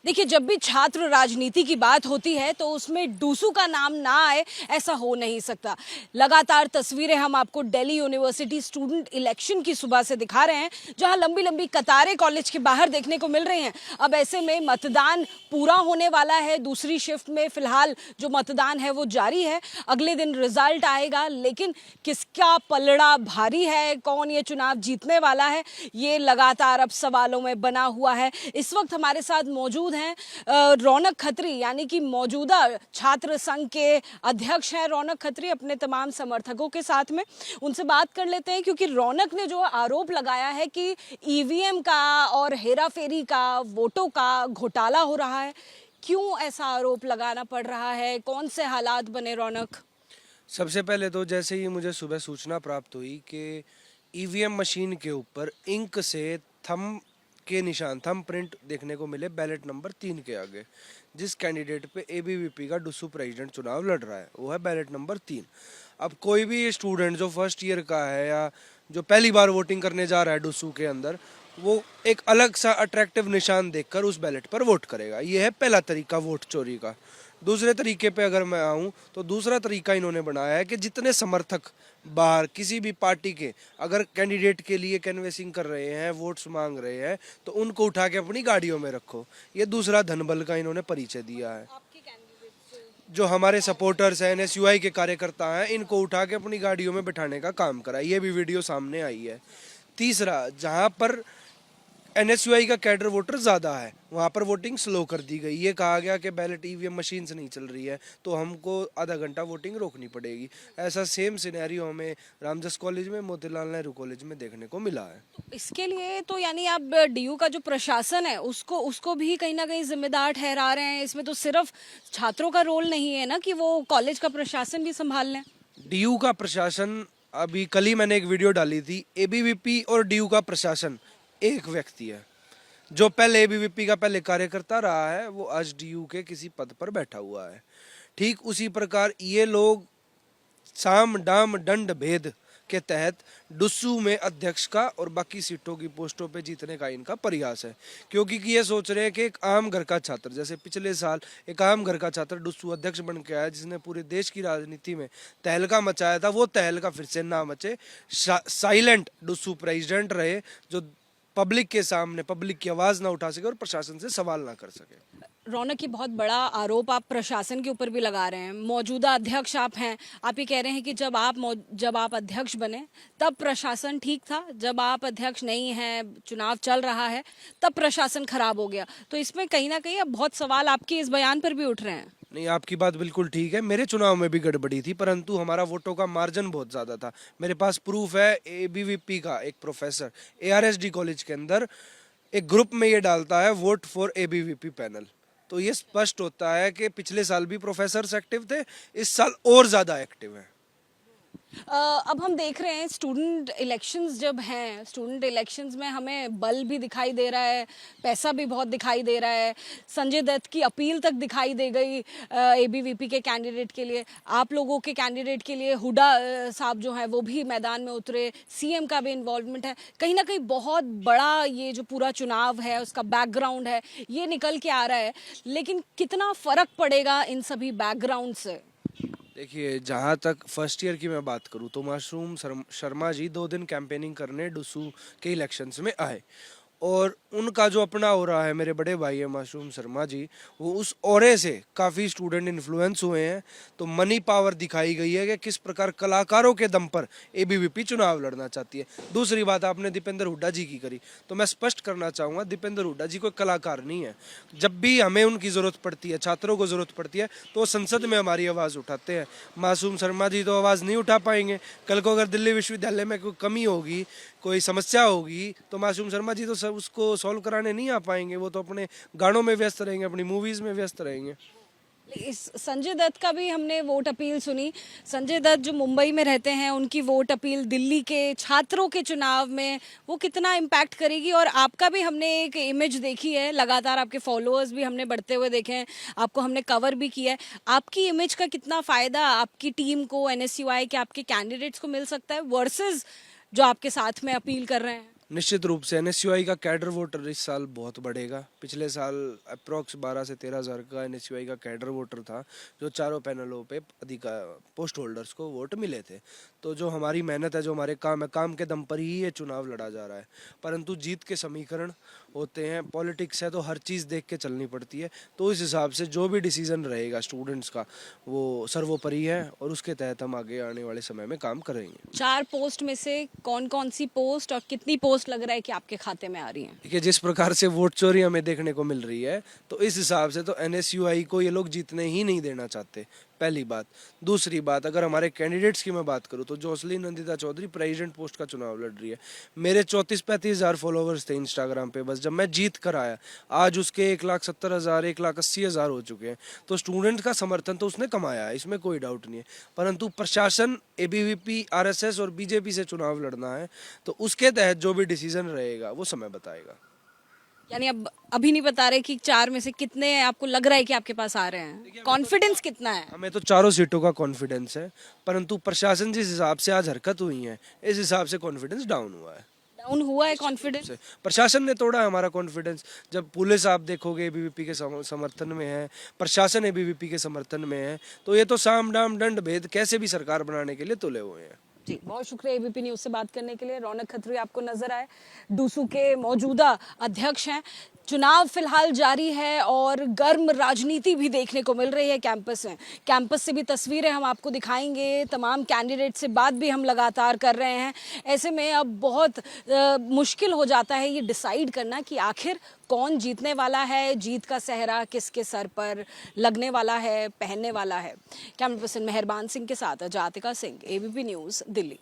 देखिए, जब भी छात्र राजनीति की बात होती है तो उसमें डूसू का नाम ना आए, ऐसा हो नहीं सकता। लगातार तस्वीरें हम आपको दिल्ली यूनिवर्सिटी स्टूडेंट इलेक्शन की सुबह से दिखा रहे हैं, जहां लंबी लंबी कतारें कॉलेज के बाहर देखने को मिल रही हैं। अब ऐसे में मतदान पूरा होने वाला है। दूसरी शिफ्ट में फिलहाल जो मतदान है वो जारी है। अगले दिन रिजल्ट आएगा, लेकिन किसका पलड़ा भारी है, कौन ये चुनाव जीतने वाला है, ये लगातार अब सवालों में बना हुआ है। इस वक्त हमारे साथ मौजूद हैं रौनक खत्री, यानी कि मौजूदा छात्र संघ के अध्यक्ष हैं रौनक खत्री, अपने तमाम समर्थकों के साथ में। उनसे बात कर लेते हैं, क्योंकि रौनक ने जो आरोप लगाया है कि ईवीएम का और हेराफेरी का, वोटों का घोटाला हो रहा है। क्यों ऐसा आरोप लगाना पड़ रहा है, कौन से हालात बने रौनक? सबसे पहले तो जैसे ही मुझे सुबह सूचना प्राप्त हुई कि ईवीएम मशीन के ऊपर इंक से थंब के निशान, थंब प्रिंट देखने को मिले बैलेट नंबर 3 के आगे, जिस कैंडिडेट पे एबीवीपी का डुस्सू प्रेसिडेंट चुनाव लड़ रहा है वो है बैलेट नंबर 3। अब कोई भी स्टूडेंट जो फर्स्ट ईयर का है या जो पहली बार वोटिंग करने जा रहा है डुस्सू के अंदर, वो एक अलग सा अट्रैक्टिव निशान देखकर उस बैलेट पर वोट करेगा। ये है पहला तरीका वोट चोरी का। दूसरे तरीके पे अगर मैं आऊँ तो दूसरा तरीका इन्होंने बनाया है कि जितने समर्थक बाहर किसी भी पार्टी के अगर कैंडिडेट के लिए कैनवेसिंग कर रहे हैं, वोट्स मांग रहे हैं, तो उनको उठा के अपनी गाड़ियों में रखो। ये दूसरा धनबल का इन्होंने परिचय दिया है। जो हमारे सपोर्टर्स हैं, एनएसयूआई के कार्यकर्ता हैं, इनको उठा के अपनी गाड़ियों में बिठाने का काम करा। ये भी वीडियो सामने आई है। तीसरा, जहाँ पर एनएसयूआई का कैडर वोटर ज़्यादा है वहाँ पर वोटिंग स्लो कर दी गई। ये कहा गया कि बैलेट ईवीएम मशीन से नहीं चल रही है तो हमको आधा घंटा वोटिंग रोकनी पड़ेगी। ऐसा सेम सिनेरियो हमें रामजस कॉलेज में, मोतीलाल नेहरू कॉलेज में देखने को मिला है। इसके लिए तो यानी आप डीयू का जो प्रशासन है उसको भी कहीं ना कहीं जिम्मेदार ठहरा रहे हैं। इसमें तो सिर्फ छात्रों का रोल नहीं है ना कि वो कॉलेज का प्रशासन भी संभाल लें। डीयू का प्रशासन, अभी कल ही मैंने एक वीडियो डाली थी, एबीवीपी और डीयू का प्रशासन एक व्यक्ति है। जो पहले एबीवीपी का पहले कार्यकर्ता रहा है वो आज डीयू के किसी पद पर बैठा हुआ है। ठीक उसी प्रकार ये लोग साम दाम दंड भेद के तहत डुस्सू में अध्यक्ष का और बाकी सीटों की पोस्टों पे जीतने का इनका प्रयास है। क्योंकि ये सोच रहे हैं कि एक आम घर का छात्र, जैसे पिछले साल एक आम घर का छात्र डुस्सू अध्यक्ष बन के आया जिसने पूरे देश की राजनीति में तहलका मचाया था, वो तहलका फिर से ना मचे। साइलेंट डुस्सू प्रेसिडेंट रहे जो पब्लिक के सामने पब्लिक की आवाज़ ना उठा सके और प्रशासन से सवाल ना कर सके। रौनक, की बहुत बड़ा आरोप आप प्रशासन के ऊपर भी लगा रहे हैं। मौजूदा अध्यक्ष आप हैं, आप ये कह रहे हैं कि जब आप अध्यक्ष बने तब प्रशासन ठीक था, जब आप अध्यक्ष नहीं हैं, चुनाव चल रहा है, तब प्रशासन खराब हो गया। तो इसमें कहीं ना कहीं अब बहुत सवाल आपके इस बयान पर भी उठ रहे हैं। नहीं, आपकी बात बिल्कुल ठीक है। मेरे चुनाव में भी गड़बड़ी थी, परंतु हमारा वोटों का मार्जिन बहुत ज़्यादा था। मेरे पास प्रूफ है। एबीवीपी का एक प्रोफेसर एआरएसडी कॉलेज के अंदर एक ग्रुप में ये डालता है वोट फॉर एबीवीपी पैनल, तो ये स्पष्ट होता है कि पिछले साल भी प्रोफेसर्स एक्टिव थे, इस साल और ज़्यादा एक्टिव हैं। अब हम देख रहे हैं स्टूडेंट इलेक्शंस जब हैं, स्टूडेंट इलेक्शंस में हमें बल भी दिखाई दे रहा है, पैसा भी बहुत दिखाई दे रहा है। संजय दत्त की अपील तक दिखाई दे गई एबीवीपी के कैंडिडेट के लिए। आप लोगों के कैंडिडेट के लिए हुडा साहब जो हैं वो भी मैदान में उतरे, सीएम का भी इन्वॉल्वमेंट है। कहीं ना कहीं बहुत बड़ा ये जो पूरा चुनाव है उसका बैकग्राउंड है, ये निकल के आ रहा है। लेकिन कितना फ़र्क पड़ेगा इन सभी बैकग्राउंड से? देखिए, जहाँ तक फर्स्ट ईयर की मैं बात करूँ तो मासूम शर्मा जी 2 दिन कैंपेनिंग करने डुस्सू के इलेक्शंस में आए और उनका जो अपना हो रहा है, मेरे बड़े भाई है मासूम शर्मा जी, वो उस औरे से काफ़ी स्टूडेंट इन्फ्लुएंस हुए हैं। तो मनी पावर दिखाई गई है कि किस प्रकार कलाकारों के दम पर एबीवीपी चुनाव लड़ना चाहती है। दूसरी बात आपने दीपेंद्र हुड्डा जी की करी, तो मैं स्पष्ट करना चाहूँगा दीपेंद्र हुड्डा जी कोई कलाकार नहीं है। जब भी हमें उनकी ज़रूरत पड़ती है, छात्रों को ज़रूरत पड़ती है, तो वो संसद में हमारी आवाज़ उठाते हैं। मासूम शर्मा जी तो आवाज़ नहीं उठा पाएंगे। कल को अगर दिल्ली विश्वविद्यालय में कोई कमी होगी, कोई समस्या होगी, तो मासूम शर्मा जी तो सब उसको सॉल्व कराने नहीं आ पाएंगे। वो तो अपने गानों में व्यस्त रहेंगे, अपनी मूवीज में व्यस्त रहेंगे। इस संजय दत्त का भी हमने वोट अपील सुनी। संजय दत्त जो मुंबई में रहते हैं, उनकी वोट अपील दिल्ली के छात्रों के चुनाव में वो कितना इम्पैक्ट करेगी? और आपका भी हमने एक इमेज देखी है, लगातार आपके फॉलोअर्स भी हमने बढ़ते हुए देखे हैं, आपको हमने कवर भी किया है। आपकी इमेज का कितना फ़ायदा आपकी टीम को, एनएसयूआई के आपके कैंडिडेट्स को मिल सकता है वर्सेस जो आपके साथ में अपील कर रहे हैं? निश्चित रूप से एनएसयूआई का कैडर वोटर इस साल बहुत बढ़ेगा। पिछले साल अप्रॉक्स 12 से 13 हज़ार का एनएसयूआई का कैडर वोटर था, जो चारों पैनलों पे पोस्ट होल्डर्स को वोट मिले थे। तो जो हमारी मेहनत है, जो हमारे काम है, काम के दम पर ही ये चुनाव लड़ा जा रहा है। परंतु जीत के समीकरण होते हैं, पॉलिटिक्स है तो हर चीज़ देख के चलनी पड़ती है। तो इस हिसाब से जो भी डिसीजन रहेगा स्टूडेंट्स का, वो सर्वोपरि है और उसके तहत हम आगे आने वाले समय में काम करेंगे। 4 पोस्ट में से कौन कौन सी पोस्ट और कितनी पोस्ट लग रहा है कि आपके खाते में आ रही हैं? देखिए, जिस प्रकार से वोट चोरी हमें देखने को मिल रही है, तो इस हिसाब से तो एनएसयूआई को ये लोग जीतने ही नहीं देना चाहते, पहली बात। दूसरी बात, अगर हमारे कैंडिडेट्स की मैं बात करूं तो Jocelyn Nandita Chaudhary president post का चुनाव लड़ रही है। मेरे 34-35 हज़ार फॉलोवर्स थे इंस्टाग्राम पे, बस जब मैं जीत कर आया, आज उसके 1,70,000 1,80,000 हो चुके हैं। तो स्टूडेंट का समर्थन तो उसने कमाया है, इसमें कोई डाउट नहीं है। परंतु प्रशासन, एबीवीपी, आरएसएस और बीजेपी से चुनाव लड़ना है, तो उसके तहत जो भी डिसीजन रहेगा वो समय बताएगा। यानी अब अभी नहीं बता रहे कि 4 में से कितने आपको लग रहा है कि आपके पास आ रहे हैं? कॉन्फिडेंस कितना है? हमें तो चारों सीटों का कॉन्फिडेंस है, परंतु प्रशासन जिस हिसाब से आज हरकत हुई है, इस हिसाब से कॉन्फिडेंस डाउन हुआ है। डाउन हुआ है कॉन्फिडेंस? प्रशासन ने तोड़ा है हमारा कॉन्फिडेंस। जब पुलिस आप देखोगे एबीवीपी के समर्थन में है, प्रशासन एबीवीपी के समर्थन में है, तो ये तो साम दाम दंड भेद कैसे भी सरकार बनाने के लिए तुले हुए हैं। जी, बहुत शुक्रिया एबीपी न्यूज से बात करने के लिए। रौनक खत्री आपको नजर आए, डूसू के मौजूदा अध्यक्ष हैं। चुनाव फिलहाल जारी है और गर्म राजनीति भी देखने को मिल रही है कैंपस में। कैंपस से भी तस्वीरें हम आपको दिखाएंगे, तमाम कैंडिडेट से बात भी हम लगातार कर रहे हैं। ऐसे में अब बहुत मुश्किल हो जाता है ये डिसाइड करना कि आखिर कौन जीतने वाला है, जीत का सेहरा किसके सर पर लगने वाला है, पहनने वाला है। कैमरा पर्सन मेहरबान सिंह के साथ जातिका सिंह, एबीपी न्यूज़, दिल्ली।